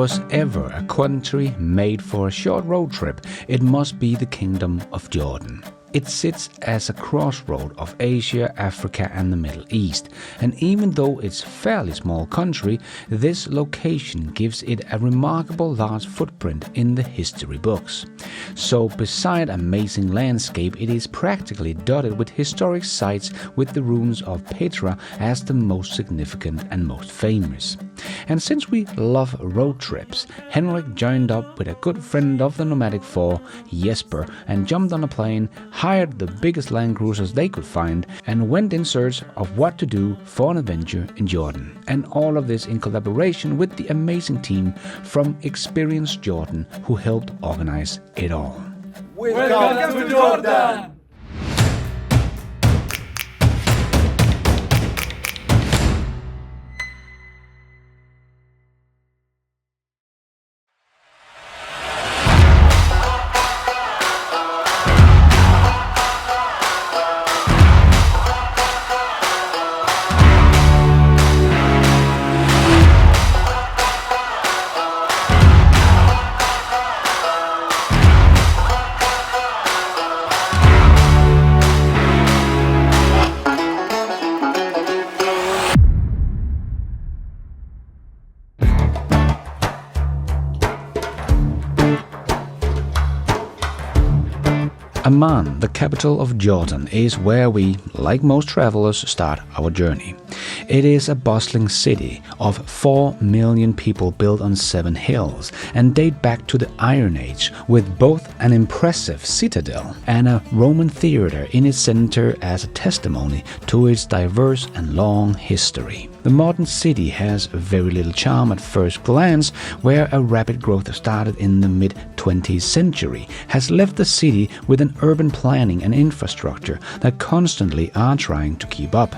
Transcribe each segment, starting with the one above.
was ever a country made for a short road trip, it must be the Kingdom of Jordan. It sits as a crossroad of Asia, Africa and the Middle East, and even though it's a fairly small country, this location gives it a remarkable large footprint in the history books. So beside amazing landscape, it is practically dotted with historic sites, with the ruins of Petra as the most significant and most famous. And since we love road trips, Henrik joined up with a good friend of the nomadic four, Jesper, and jumped on a plane, hired the biggest land cruisers they could find, and went in search of what to do for an adventure in Jordan. And all of this in collaboration with the amazing team from Experienced Jordan, who helped organize it all. Welcome to Jordan! Amman, the capital of Jordan, is where we, like most travelers, start our journey. It is a bustling city of 4 million people built on 7 hills and date back to the Iron Age, with both an impressive citadel and a Roman theater in its center as a testimony to its diverse and long history. The modern city has very little charm at first glance, where a rapid growth started in the mid-20th century has left the city with an urban planning and infrastructure that constantly are trying to keep up.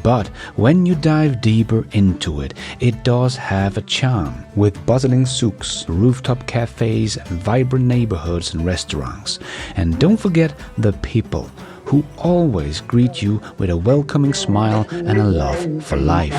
But when you dive deeper into it, it does have a charm, with bustling souks, rooftop cafes, vibrant neighborhoods and restaurants. And don't forget the people, who always greet you with a welcoming smile and a love for life.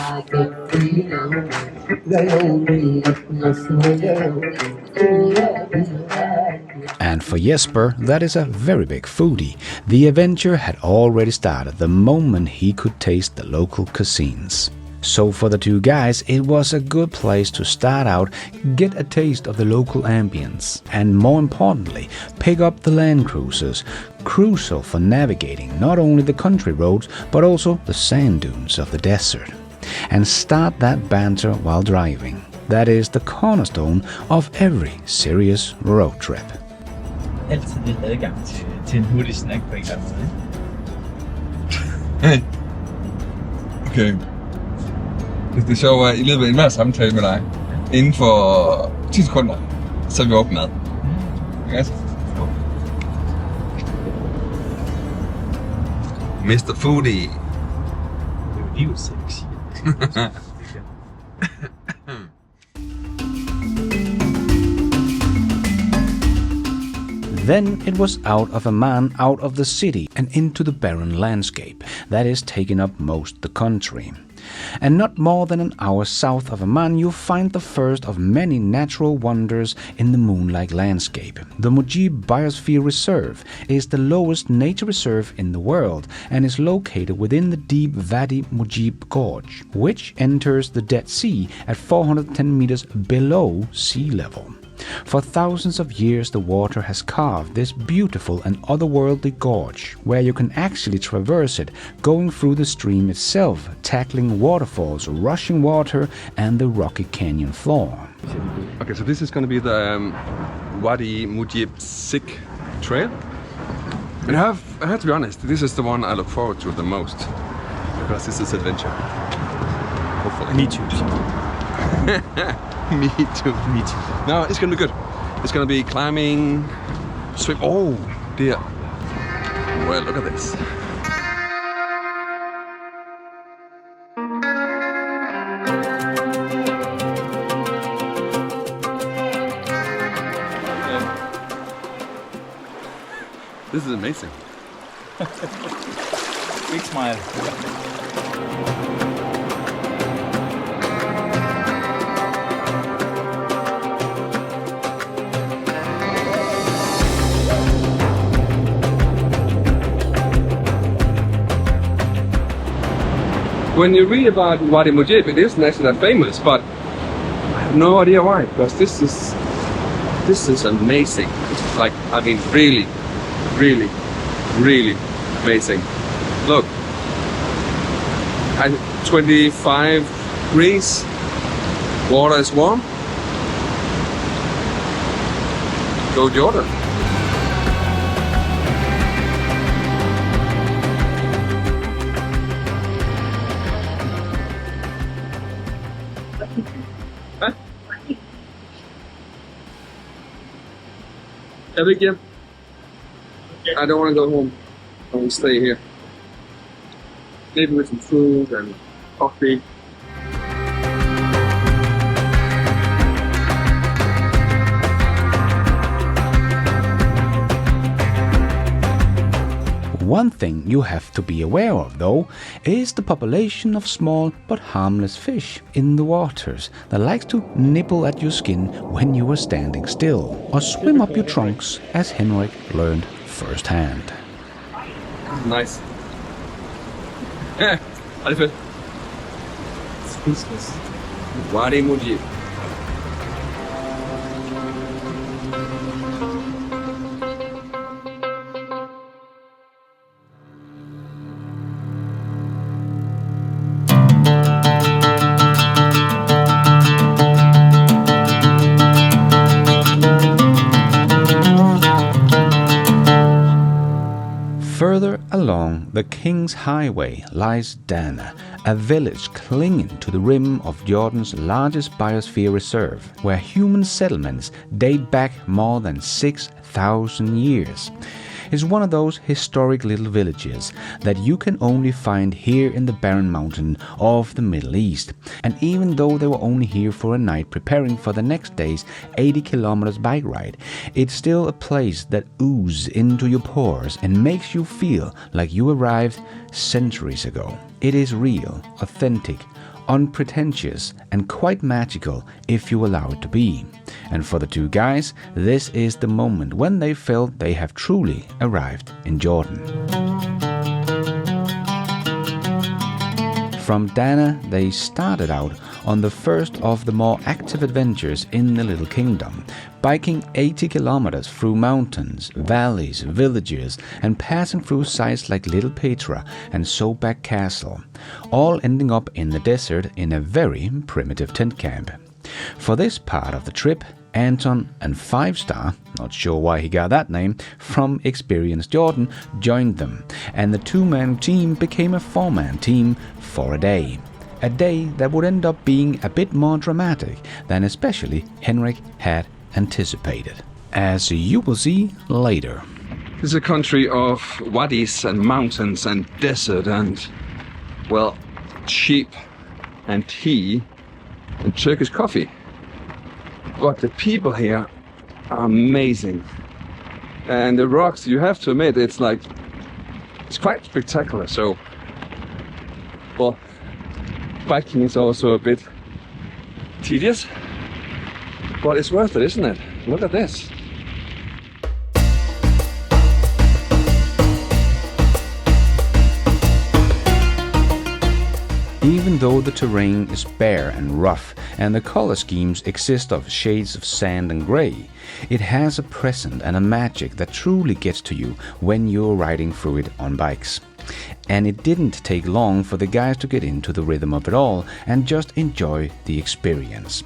And for Jesper, that is a very big foodie. The adventure had already started the moment he could taste the local cuisines. So for the two guys, it was a good place to start out, get a taste of the local ambience, and more importantly, pick up the land cruisers, crucial for navigating not only the country roads, but also the sand dunes of the desert. And start that banter while driving. That is the cornerstone of every serious road trip. Altid lidt adgang til en hurtig snack på en eller anden måde. Okay. Det sjove er, at i løbet af enhver samtale med dig, inden for 10 sekunder, så er vi åbnet mad. Yes. Mr. Foodie. Det er jo livet sexy. Then it was out of Amman, out of the city, and into the barren landscape that is taking up most the country. And not more than an hour south of Amman, you find the first of many natural wonders in the moon-like landscape. The Mujib Biosphere Reserve is the lowest nature reserve in the world and is located within the deep Wadi Mujib Gorge, which enters the Dead Sea at 410 meters below sea level. For thousands of years, the water has carved this beautiful and otherworldly gorge, where you can actually traverse it, going through the stream itself, tackling waterfalls, rushing water, and the rocky canyon floor. Okay, so this is going to be the Wadi Mujib Sikh trail. And I have to be honest, this is the one I look forward to the most, because this is adventure. Hopefully. Me too. Me too. Me too. No, it's gonna be good. It's gonna be climbing, swim. Oh dear. Well, look at this. This is amazing. Big smile. When you read about Wadi Mujib, it isn't actually that famous, but I have no idea why, because this is amazing. Like, I mean, really, really, really amazing. Look, 25 degrees, water is warm. Go Jordan. Henrik, I don't want to go home. I want to stay here. Maybe with some food and coffee. One thing you have to be aware of, though, is the population of small but harmless fish in the waters that likes to nibble at your skin when you are standing still, or swim up your trunks, as Henrik learned firsthand. Nice. Ja, det er fedt. Spises. Wadi Mujib. Further along the King's Highway lies Dana, a village clinging to the rim of Jordan's largest biosphere reserve, where human settlements date back more than 6,000 years. It's one of those historic little villages that you can only find here in the barren mountain of the Middle East. And even though they were only here for a night preparing for the next day's 80 kilometers bike ride, it's still a place that oozes into your pores and makes you feel like you arrived centuries ago. It is real, authentic, unpretentious, and quite magical if you allow it to be. And for the two guys, this is the moment when they felt they have truly arrived in Jordan. From Dana, they started out on the first of the more active adventures in the little kingdom, biking 80 kilometers through mountains, valleys, villages, and passing through sites like Little Petra and Shobak Castle, all ending up in the desert in a very primitive tent camp. For this part of the trip, Anton and 5-Star, not sure why he got that name, from Experienced Jordan, joined them, and the two-man team became a four-man team for a day. A day that would end up being a bit more dramatic than especially Henrik had anticipated, as you will see later. This is a country of wadis and mountains and desert and, well, sheep and tea and Turkish coffee. But the people here are amazing. And the rocks, you have to admit, it's quite spectacular. So, well, biking is also a bit tedious, but it's worth it, isn't it? Look at this. Even though the terrain is bare and rough and the color schemes exist of shades of sand and gray, it has a presence and a magic that truly gets to you when you're riding through it on bikes. And it didn't take long for the guys to get into the rhythm of it all and just enjoy the experience.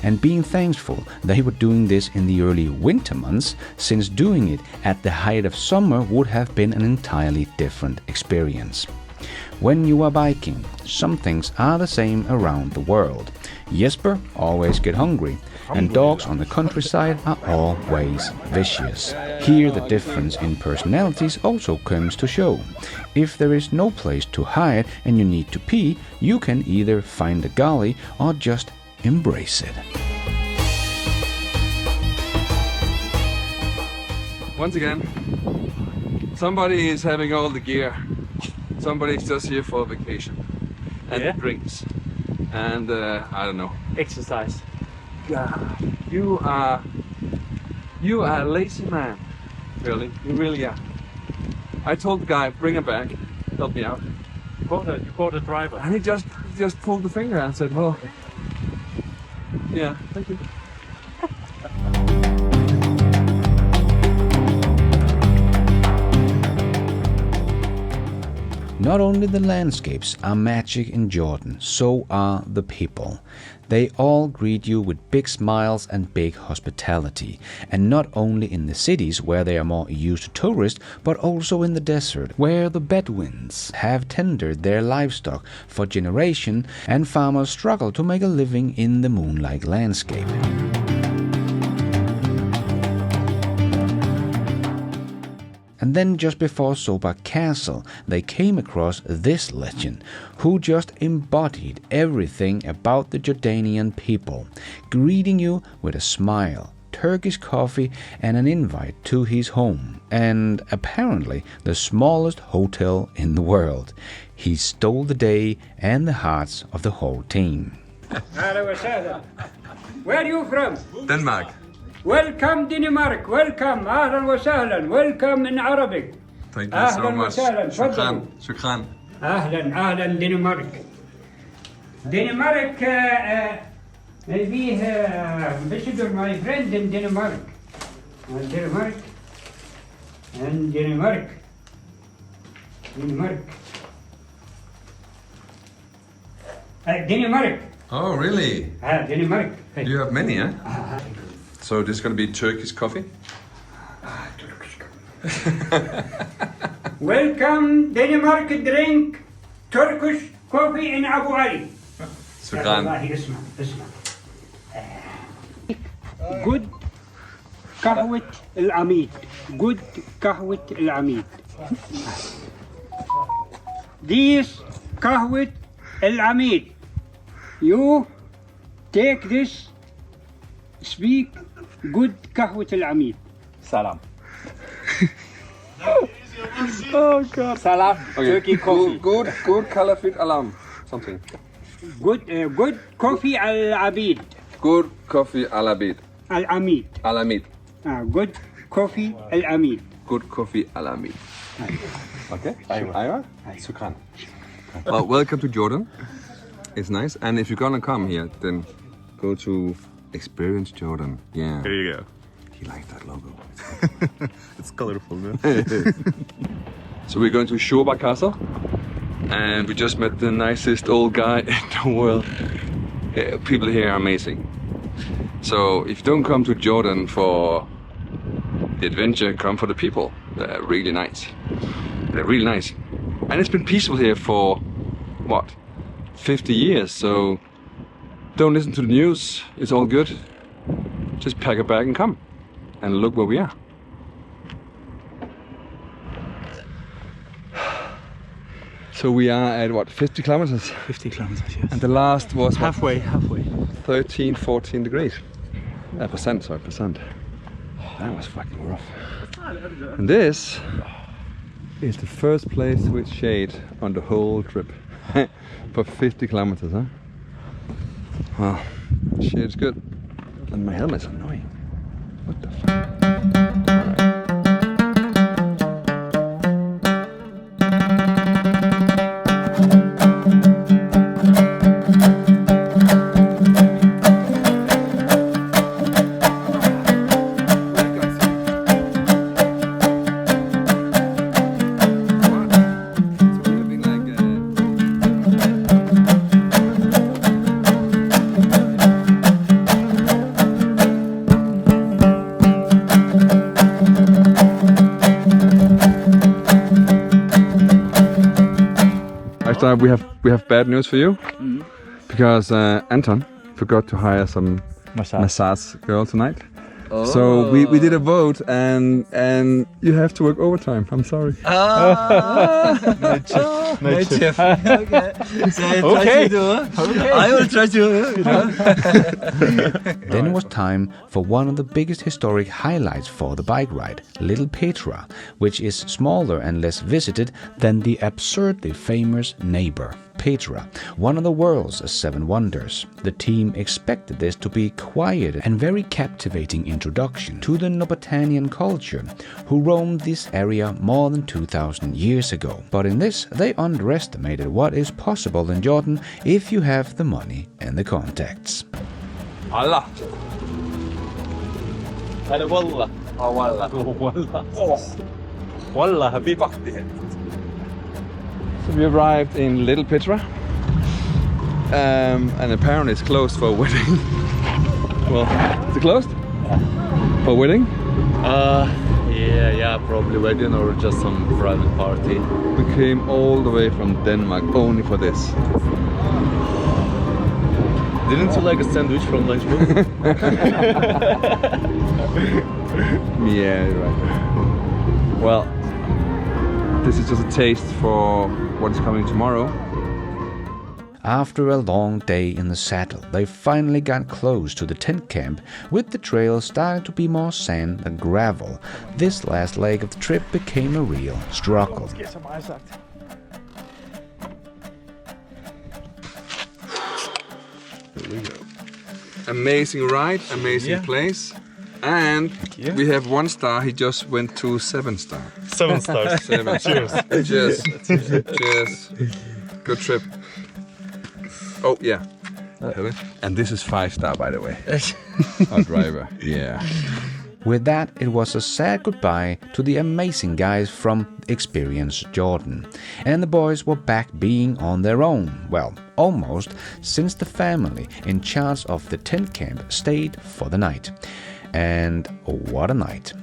And being thankful they were doing this in the early winter months, since doing it at the height of summer would have been an entirely different experience. When you are biking, some things are the same around the world. Jesper always get hungry, and dogs on the countryside are always vicious. Here the difference in personalities also comes to show. If there is no place to hide and you need to pee, you can either find a gully or just embrace it. Once again, somebody is having all the gear. Somebody's just here for a vacation and drinks and I don't know, Exercise. God, you are a lazy man, really. You really are. I told the guy, bring a bag, help me out. You called a driver. And he just pulled the finger and said, well, yeah, thank you. Not only the landscapes are magic in Jordan, so are the people. They all greet you with big smiles and big hospitality, and not only in the cities where they are more used to tourists, but also in the desert, where the Bedouins have tended their livestock for generations and farmers struggle to make a living in the moonlight landscape. And then just before Shobak Castle, they came across this legend, who just embodied everything about the Jordanian people, greeting you with a smile, Turkish coffee and an invite to his home, and apparently the smallest hotel in the world. He stole the day and the hearts of the whole team. Where are you from? Denmark. Welcome Denmark, welcome, أهلا وسهلا, welcome in Arabic. Thank you so أهلا much. وسهلا, تفضلوا. Shukran. أهلا دنمارك. Denmark, maybe visitor my friend in Denmark. Denmark. Denmark. Oh, really? Denmark. You have many, eh? So this is going to be Turkish coffee? Welcome Denmark, drink Turkish coffee in Abu Ali. Shukran. اسمع. Good قهوة العميد. Good قهوة العميد. This قهوة العميد. You take this, speak good قهوة العميد. Salam. Oh God. Salam. Turkey coffee. Good Kalafit alarm. Something. Good coffee العبيد. Good coffee alabid. العميد. Alamid. Good coffee العميد. Good coffee alamid. Okay. Aywa. Shukran. Well, welcome to Jordan. It's nice. And if you're gonna come here, then go to Experience Jordan. Yeah. There you go. He likes that logo. It's colorful, no? So we're going to Shobak Castle, and we just met the nicest old guy in the world. Yeah, people here are amazing. So if you don't come to Jordan for the adventure, come for the people. They're really nice. They're really nice. And it's been peaceful here for, what, 50 years, so don't listen to the news, it's all good. Just pack a bag and come. And look where we are. So we are at what, 50 kilometers? 50 kilometers, yes. And the last was what, Halfway. 13, 14 degrees. Percent. That was fucking rough. And this is the first place with shade on the whole trip. For 50 kilometers, huh? Well, shade's good. And my helmet's annoying. What the fuck? We have bad news for you, because Anton forgot to hire some massage girl tonight. Oh. So we did a vote, and you have to work overtime. I'm sorry. No chef. Okay. I will try to. Then it was time for one of the biggest historic highlights for the bike ride, Little Petra, which is smaller and less visited than the absurdly famous neighbor. Petra, one of the world's 7 wonders. The team expected this to be a quiet and very captivating introduction to the Nobotanian culture, who roamed this area more than 2,000 years ago. But in this, they underestimated what is possible in Jordan if you have the money and the contacts. Allah. هذا والله والله والله والله حبيبي. So we arrived in Little Petra, and apparently it's closed for a wedding. Well, is it closed? Yeah. For a wedding? Yeah, probably wedding or just some private party. We came all the way from Denmark only for this. Didn't you like a sandwich from lunchbox? Yeah, you're right. Well, this is just a taste for what is coming tomorrow. After a long day in the saddle, they finally got close to the tent camp, with the trail starting to be more sand than gravel. This last leg of the trip became a real struggle. Here we go. Amazing ride, amazing place. And we have 1 star, he just went to 7 star. 7 stars. 7. Cheers. Cheers. Cheers. Good trip. Oh, yeah. And this is 5 star, by the way. Our driver. Yeah. With that, it was a sad goodbye to the amazing guys from Experience Jordan. And the boys were back being on their own. Well, almost, since the family in charge of the tent camp stayed for the night. And what a night.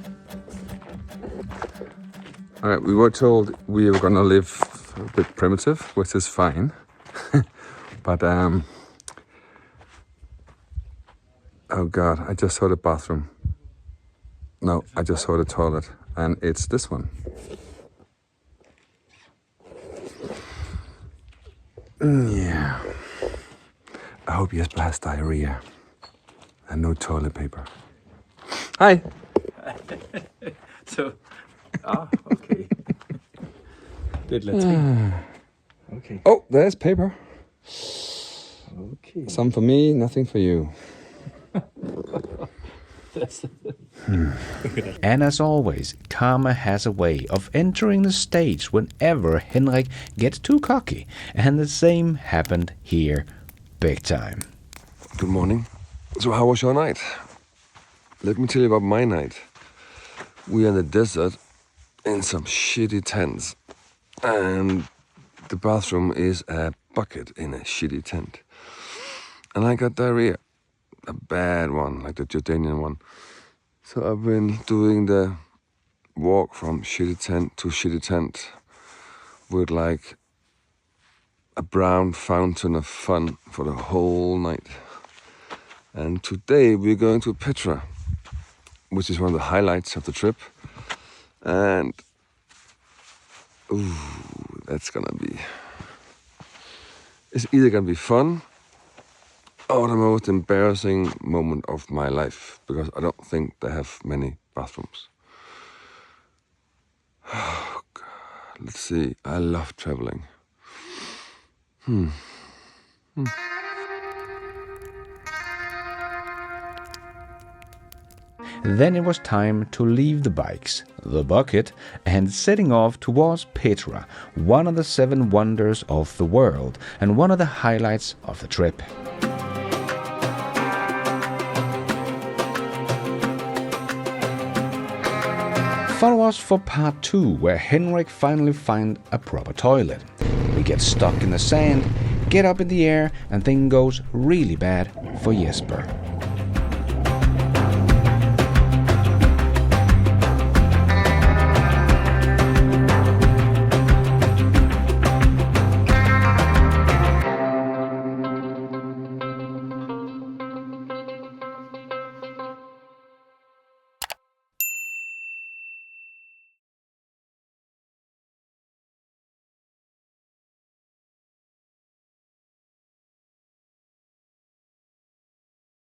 Alright, we were told we were gonna live a bit primitive, which is fine. But oh god, I just saw the bathroom. No, I just saw the toilet, and it's this one. Yeah. I hope Jesper has diarrhea and no toilet paper. Hi. So, okay. Good, let's see. Okay. Oh, there's paper. Okay. Some for me, nothing for you. And as always, karma has a way of entering the stage whenever Henrik gets too cocky. And the same happened here, big time. Good morning. So how was your night? Let me tell you about my night. We are in the desert in some shitty tents. And the bathroom is a bucket in a shitty tent. And I got diarrhea. A bad one, like the Jordanian one. So I've been doing the walk from shitty tent to shitty tent with like a brown fountain of fun for the whole night. And today we're going to Petra, which is one of the highlights of the trip. And ooh, that's gonna be... It's either gonna be fun or the most embarrassing moment of my life, because I don't think they have many bathrooms. Oh God, let's see, I love traveling. Then it was time to leave the bikes, the bucket, and setting off towards Petra, one of the 7 wonders of the world and one of the highlights of the trip. Follow us for part 2, where Henrik finally finds a proper toilet. We get stuck in the sand, get up in the air, and things goes really bad for Jesper.